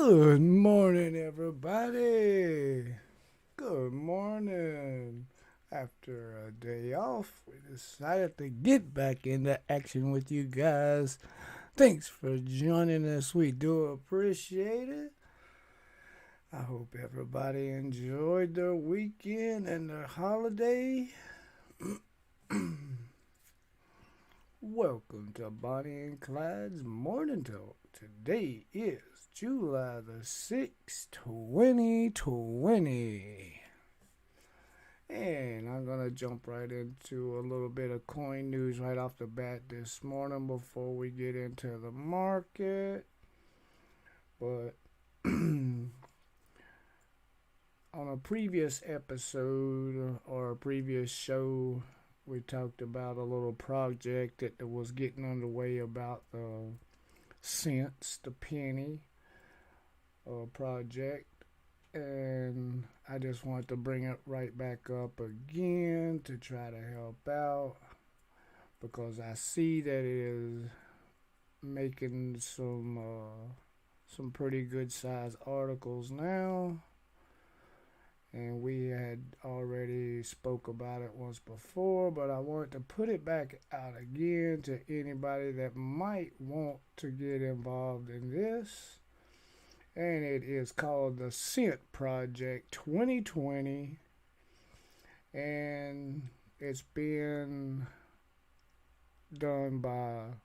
Good morning, everybody. Good morning. After a day off, we decided to get back into action with you guys. Thanks for joining us. We do appreciate it. I hope everybody enjoyed their weekend and their holiday. Welcome to Bonnie and Clyde's Morning Talk. Today is July the 6th, 2020. And I'm going to jump right into a little bit of coin news right off the bat this morning before we get into the market. But on a previous episode or a previous show, we talked about a little project that was getting underway about the cents, the penny project. And I just wanted to bring it right back up again to try to help out because I see that it is making some pretty good size articles now. And we had already spoke about it once before, but I wanted to put it back out again to anybody that might want to get involved in this. And it is called the Cent Project 2020, and it's been done by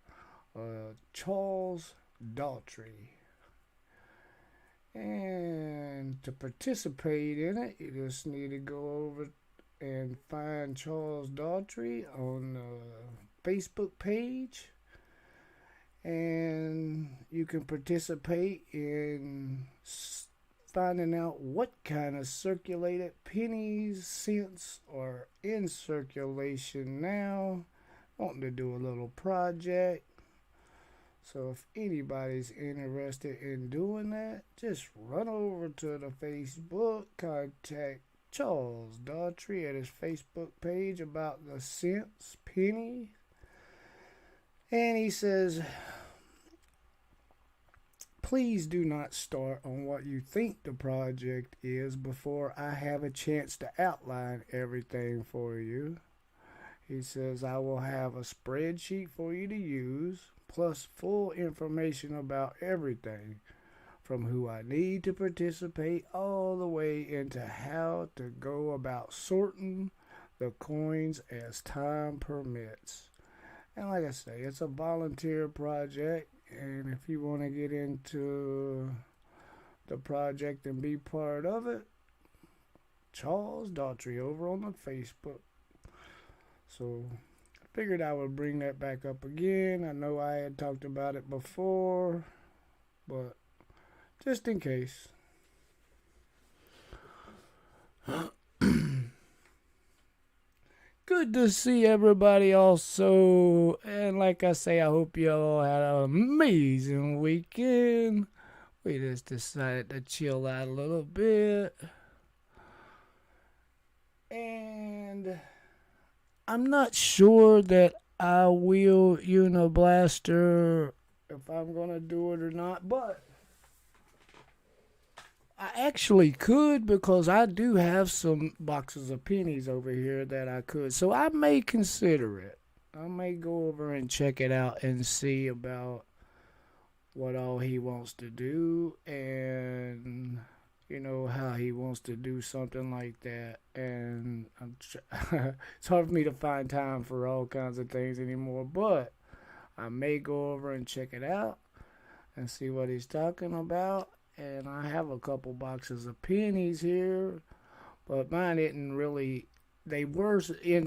Charles Daughtry. And to participate in it, you just need to go over and find Charles Daughtry on the Facebook page. And you can participate in finding out what kind of circulated pennies, cents are in circulation now. Wanting to do a little project. So if anybody's interested in doing that, just run over to the Facebook, contact Charles Daughtry at his Facebook page about the cents, penny. And he says, please do not start on what you think the project is before I have a chance to outline everything for you. He says, I will have a spreadsheet for you to use, plus full information about everything, from who I need to participate all the way into how to go about sorting the coins as time permits. And like I say, it's a volunteer project, and if you want to get into the project and be part of it, Charles Daughtry over on the Facebook. So I figured I would bring that back up again. I know I had talked about it before, but just in case. Good to see everybody also. And like I say, I hope you all had an amazing weekend. We just decided to chill out a little bit. And I'm not sure that I will Uniblaster if I'm going to do it or not, but I actually could because I do have some boxes of pennies over here that I could. So I may consider it. I may go over and check it out and see about what all he wants to do and how he wants to do something like that. And it's hard for me to find time for all kinds of things anymore, but I may go over and check it out and see what he's talking about. And I have a couple boxes of pennies here, but mine didn't really. They were in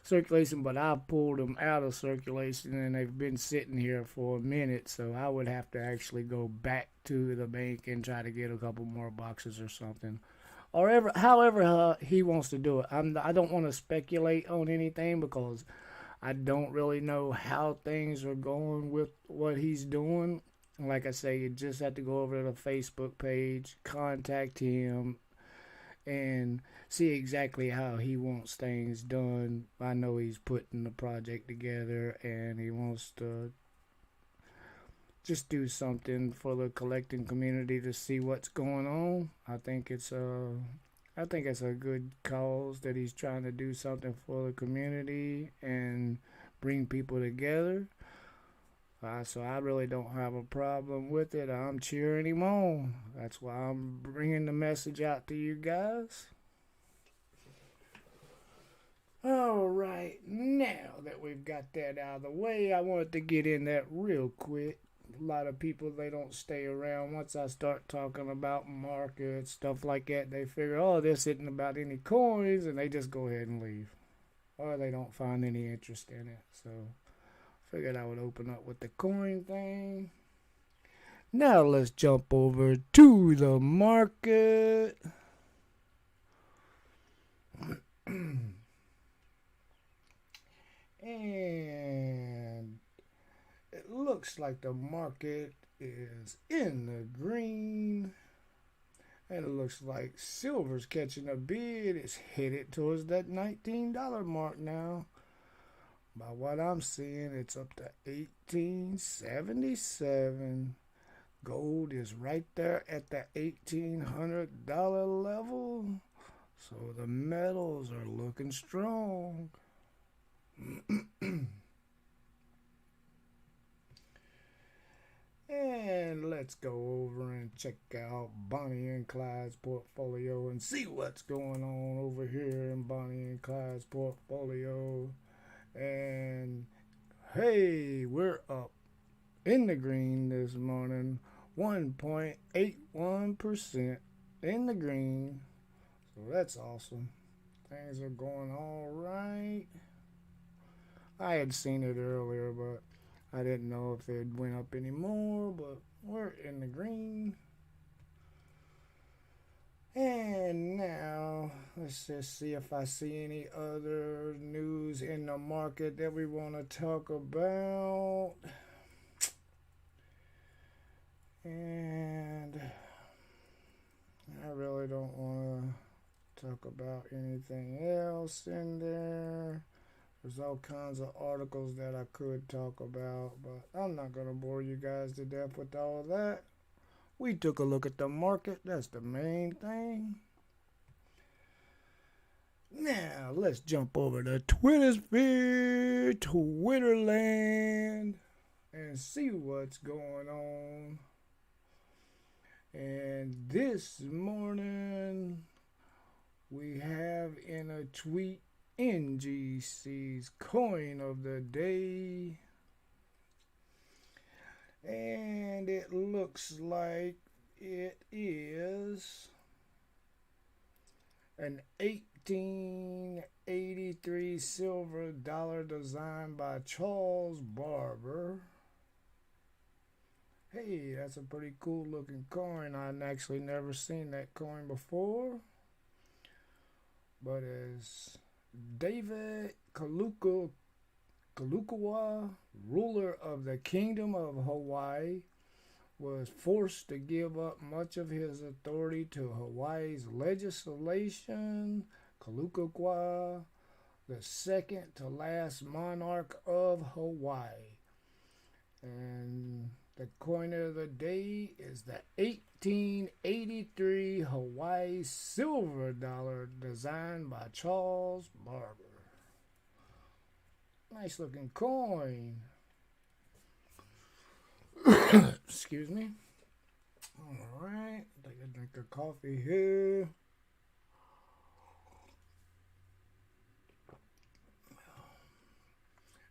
circulation, but I pulled them out of circulation, and they've been sitting here for a minute. So I would have to actually go back to the bank and try to get a couple more boxes or something, or however he wants to do it. I don't want to speculate on anything because I don't really know how things are going with what he's doing. Like I say, you just have to go over to the Facebook page, contact him, and see exactly how he wants things done. I know he's putting the project together and he wants to just do something for the collecting community to see what's going on. I think it's a good cause that he's trying to do something for the community and bring people together. So I really don't have a problem with it. I'm cheering him on. That's why I'm bringing the message out to you guys. All right, now that we've got that out of the way, I wanted to get in that real quick. A lot of people, they don't stay around. Once I start talking about markets, stuff like that, they figure, oh, this isn't about any coins, and they just go ahead and leave. Or they don't find any interest in it. So I figured I would open up with the coin thing. Now let's jump over to the market. And it looks like the market is in the green. And it looks like silver's catching a bid. It's headed towards that $19 mark now. By what I'm seeing, it's up to 1877. Gold is right there at the $1,800 level. So the metals are looking strong. And let's go over and check out Bonnie and Clyde's portfolio and see what's going on over here in Bonnie and Clyde's portfolio. And hey, we're up in the green this morning, 1.81% in the green. So that's awesome. Things are going all right. I had seen it earlier, but I didn't know if it went up anymore, but we're in the green. And now, let's just see if I see any other news in the market that we want to talk about. And I really don't want to talk about anything else in there. There's all kinds of articles that I could talk about, but I'm not going to bore you guys to death with all of that. We took a look at the market. That's the main thing. Now, let's jump over to Twittersphere, Twitterland, and see what's going on. And this morning, we have in a tweet NGC's coin of the day. And it looks like it is an 1883 silver dollar designed by Charles Barber. Hey, that's a pretty cool looking coin. I'd actually never seen that coin before. But as David Kalukawa, ruler of the Kingdom of Hawaii, was forced to give up much of his authority to Hawaii's legislation, Kalukawa, the second to last monarch of Hawaii. And the coin of the day is the 1883 Hawaii silver dollar designed by Charles Barber. Nice looking coin. Excuse me. Alright, take a drink of coffee here.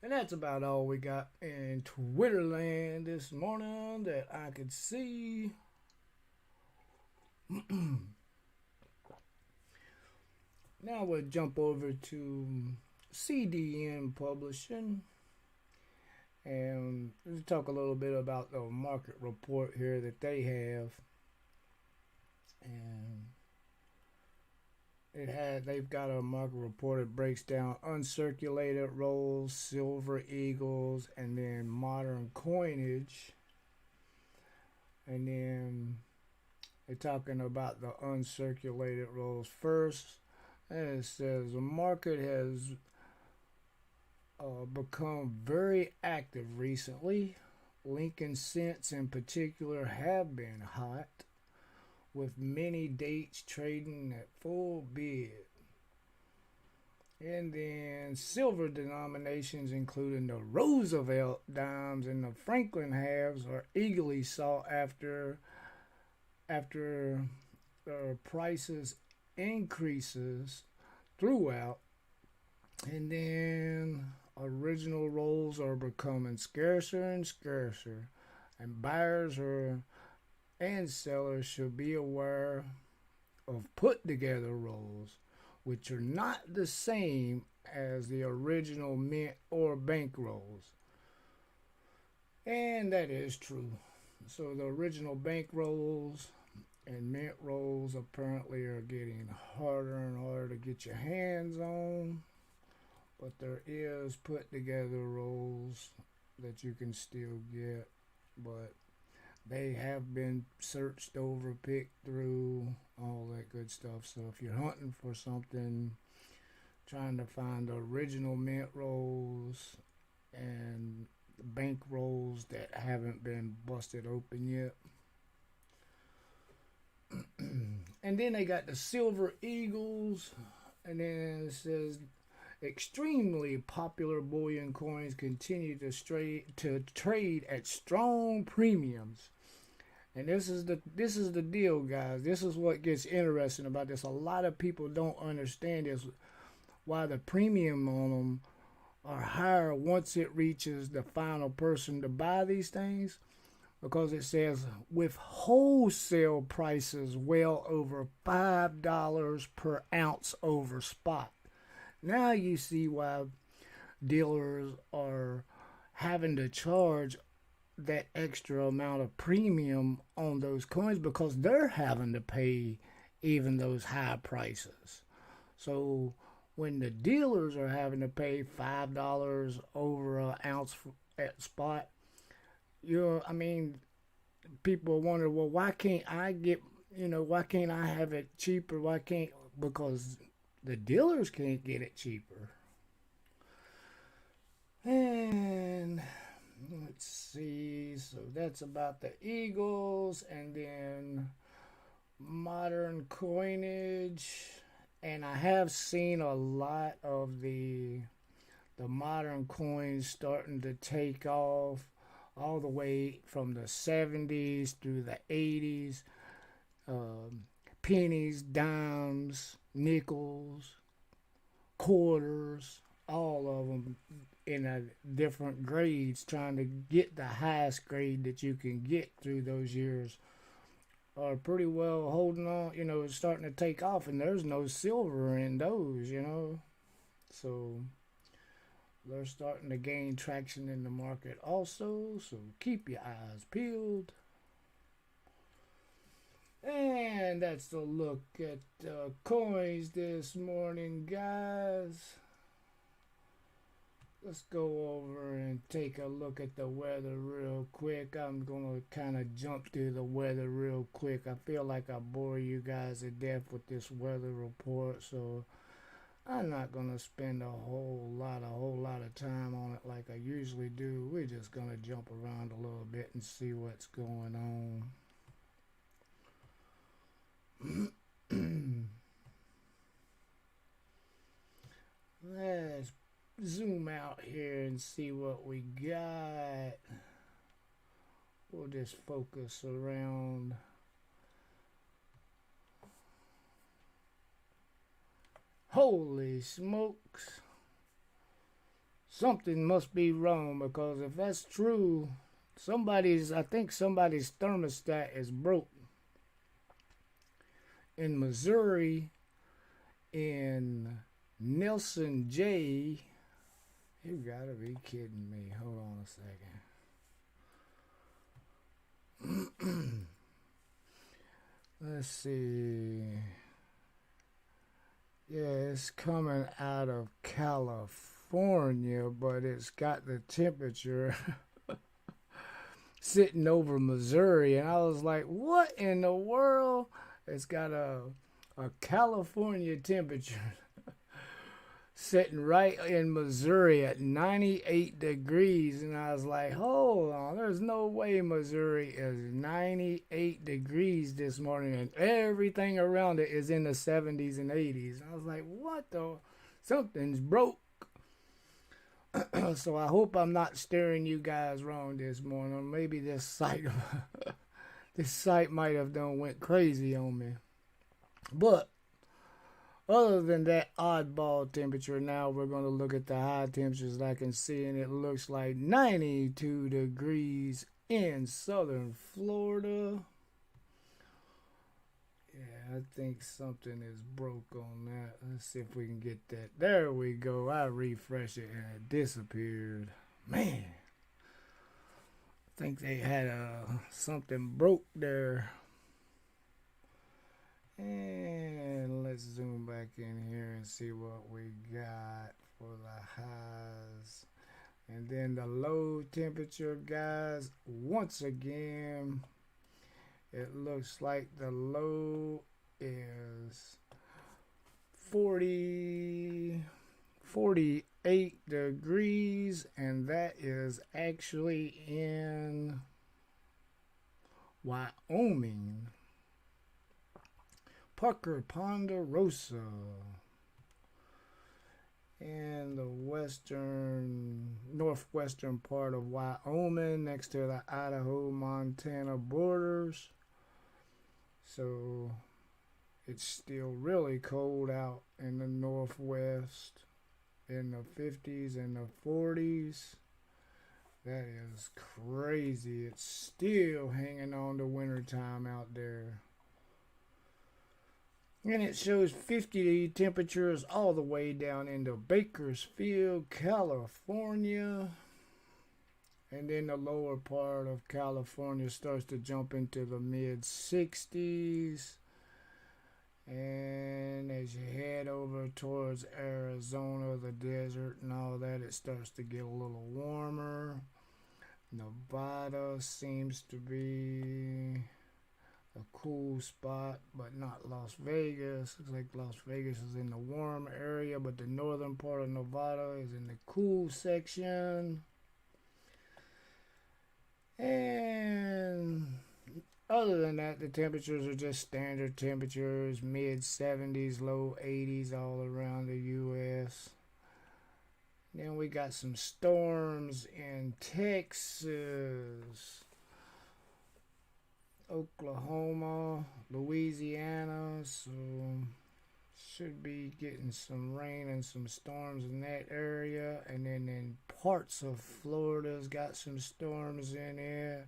And that's about all we got in Twitterland this morning that I could see. Now we'll jump over to CDN Publishing. And let's talk a little bit about the market report here that they have. And they've got a market report that breaks down uncirculated rolls, silver eagles, and then modern coinage. And then they're talking about the uncirculated rolls first. And it says the market has become very active recently, Lincoln cents in particular have been hot, with many dates trading at full bid. And then silver denominations, including the Roosevelt dimes and the Franklin halves, are eagerly sought after prices increases throughout. And then original rolls are becoming scarcer and scarcer, and buyers and sellers should be aware of put together rolls, which are not the same as the original mint or bank rolls. And that is true. So the original bank rolls and mint rolls apparently are getting harder and harder to get your hands on. But there is put together rolls that you can still get. But they have been searched over, picked through, all that good stuff. So if you're hunting for something, trying to find the original mint rolls and bank rolls that haven't been busted open yet. And then they got the Silver Eagles, and then it says extremely popular bullion coins continue to trade at strong premiums. And this is the deal, guys. This is what gets interesting about this. A lot of people don't understand this, why the premium on them are higher once it reaches the final person to buy these things, because it says with wholesale prices well over $5 per ounce over spot. Now you see why dealers are having to charge that extra amount of premium on those coins, because they're having to pay even those high prices. So when the dealers are having to pay $5 over an ounce at spot, people wonder, well, why can't I have it cheaper? Because the dealers can't get it cheaper. And let's see, so that's about the Eagles, and then modern coinage. And I have seen a lot of the modern coins starting to take off, all the way from the 70s through the 80s. Pennies, dimes, nickels, quarters, all of them in a different grades, trying to get the highest grade that you can get through those years, are pretty well holding on. It's starting to take off, and there's no silver in those. So they're starting to gain traction in the market also. So keep your eyes peeled. And that's a look at coins this morning, guys. Let's go over and take a look at the weather real quick. I'm going to kind of jump through the weather real quick. I feel like I bore you guys to death with this weather report, so I'm not going to spend a whole lot of time on it like I usually do. We're just going to jump around a little bit and see what's going on. Let's zoom out here and see what we got. We'll just focus around. Holy smokes. Something must be wrong, because if that's true, I think somebody's thermostat is broke. In Missouri, in Nelson J. You gotta be kidding me. Hold on a second. Let's see. Yeah, it's coming out of California, but it's got the temperature sitting over Missouri. And I was like, what in the world? It's got a California temperature sitting right in Missouri at 98 degrees. And I was like, hold on, there's no way Missouri is 98 degrees this morning and everything around it is in the 70s and 80s. I was like, what the? Something's broke. So I hope I'm not steering you guys wrong this morning. Maybe this site, this site might have done went crazy on me. But other than that oddball temperature, now we're going to look at the high temperatures I can see, and it looks like 92 degrees in southern Florida. Yeah, I think something is broke on that. Let's see if we can get that. There we go. I refreshed it and it disappeared. Man, I think they had something broke there. And let's zoom back in here and see what we got for the highs. And then the low temperature, guys, once again, it looks like the low is 48 degrees, and that is actually in Wyoming. Parker Ponderosa in the northwestern part of Wyoming, next to the Idaho-Montana borders. So it's still really cold out in the northwest, in the 50s and the 40s. That is crazy. It's still hanging on to wintertime out there. And it shows 50 temperatures all the way down into Bakersfield, California. And then the lower part of California starts to jump into the mid 60s. And as you head over towards Arizona, the desert and all that, it starts to get a little warmer. Nevada seems to be a cool spot, but not Las Vegas. Looks like Las Vegas is in the warm area, but the northern part of Nevada is in the cool section. And other than that, the temperatures are just standard temperatures, mid 70s, low 80s all around the U.S. Then we got some storms in Texas, Oklahoma, Louisiana, so should be getting some rain and some storms in that area. And then in parts of Florida's got some storms in it.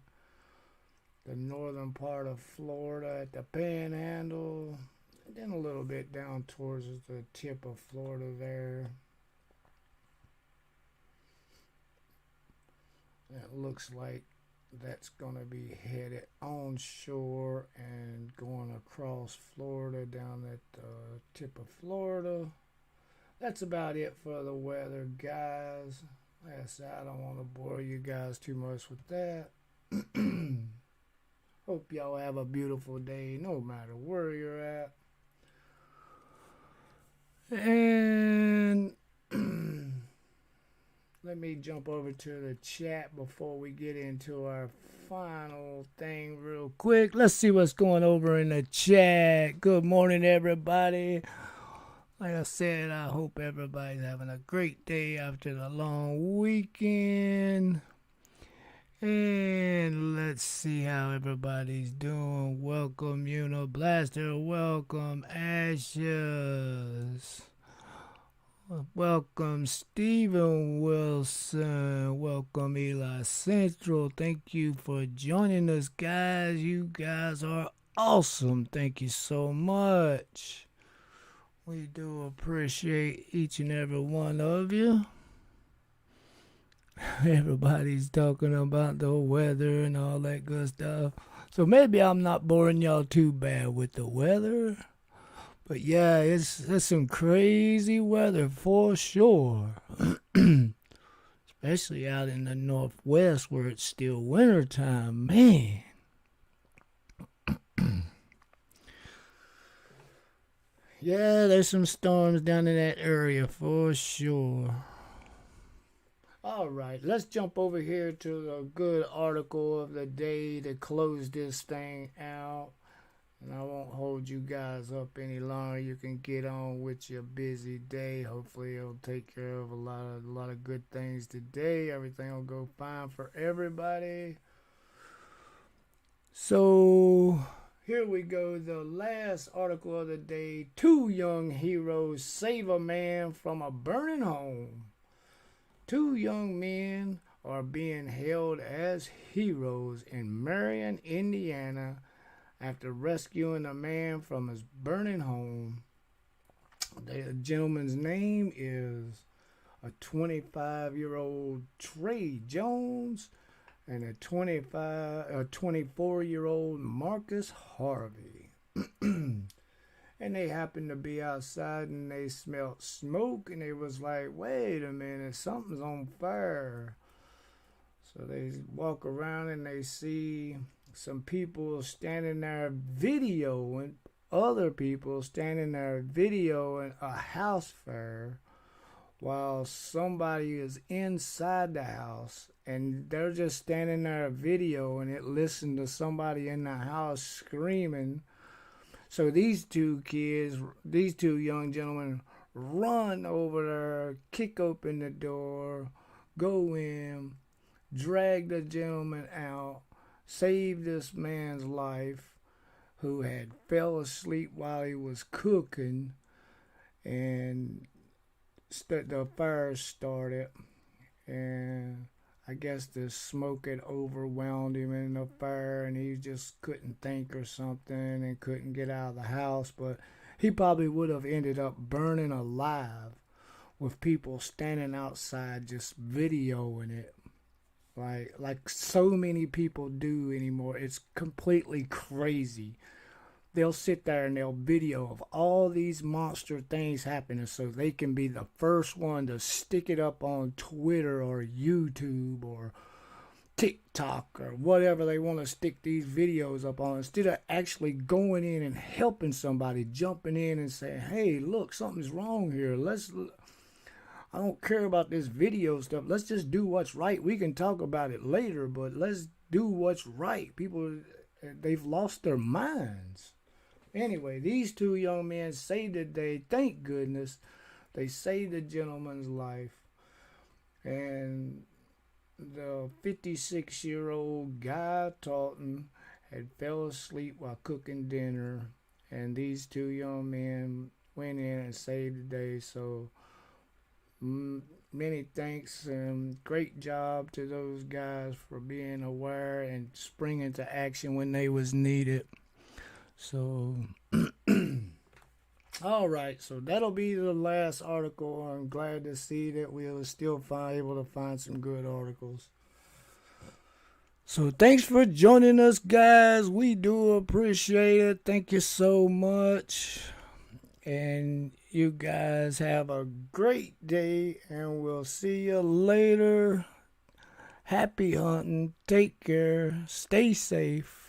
The northern part of Florida at the Panhandle, and then a little bit down towards the tip of Florida there. It looks like that's going to be headed onshore and going across Florida down at the tip of Florida. That's about it for the weather, guys. Like I said, I don't want to bore you guys too much with that. Hope y'all have a beautiful day no matter where you're at. And let me jump over to the chat before we get into our final thing real quick. Let's see what's going over in the chat. Good morning, everybody. Like I said, I hope everybody's having a great day after the long weekend. And let's see how everybody's doing. Welcome, Uniblaster. Welcome, Ashes. Welcome, Stephen Wilson. Welcome, Eli Central. Thank you for joining us, guys. You guys are awesome. Thank you so much. We do appreciate each and every one of you. Everybody's talking about the weather and all that good stuff. So maybe I'm not boring y'all too bad with the weather. But yeah, it's some crazy weather for sure. Especially out in the northwest where it's still wintertime. Man. Yeah, there's some storms down in that area for sure. All right, let's jump over here to the good article of the day to close this thing out. And I won't hold you guys up any longer. You can get on with your busy day. Hopefully, it'll take care of a lot of good things today. Everything will go fine for everybody. So here we go. The last article of the day. Two young heroes save a man from a burning home. Two young men are being held as heroes in Marion, Indiana, after rescuing a man from his burning home. The gentleman's name is a 25-year-old Trey Jones and a 24-year-old Marcus Harvey. And they happened to be outside and they smelled smoke and they was like, wait a minute, something's on fire. So they walk around and they see some people standing there videoing other people standing there videoing a house fire while somebody is inside the house and they're just standing there videoing it, listening to somebody in the house screaming. So these two young gentlemen run over there, kick open the door, go in, drag the gentleman out, save this man's life who had fell asleep while he was cooking, and the fire started, and I guess the smoke had overwhelmed him in the fire and he just couldn't think or something and couldn't get out of the house. But he probably would have ended up burning alive with people standing outside just videoing it. Like so many people do anymore. It's completely crazy. They'll sit there and they'll video of all these monster things happening so they can be the first one to stick it up on Twitter or YouTube or TikTok or whatever they want to stick these videos up on, instead of actually going in and helping somebody, jumping in and saying, hey, look, something's wrong here. I don't care about this video stuff. Let's just do what's right. We can talk about it later, but let's do what's right. People, they've lost their minds. Anyway, these two young men saved the day. Thank goodness they saved the gentleman's life. And the 56-year-old Guy Talton had fell asleep while cooking dinner. And these two young men went in and saved the day. So many thanks and great job to those guys for being aware and springing to action when they was needed. So, all right, so that'll be the last article. I'm glad to see that we were still able to find some good articles. So thanks for joining us, guys. We do appreciate it. Thank you so much. And you guys have a great day, and we'll see you later. Happy hunting. Take care. Stay safe.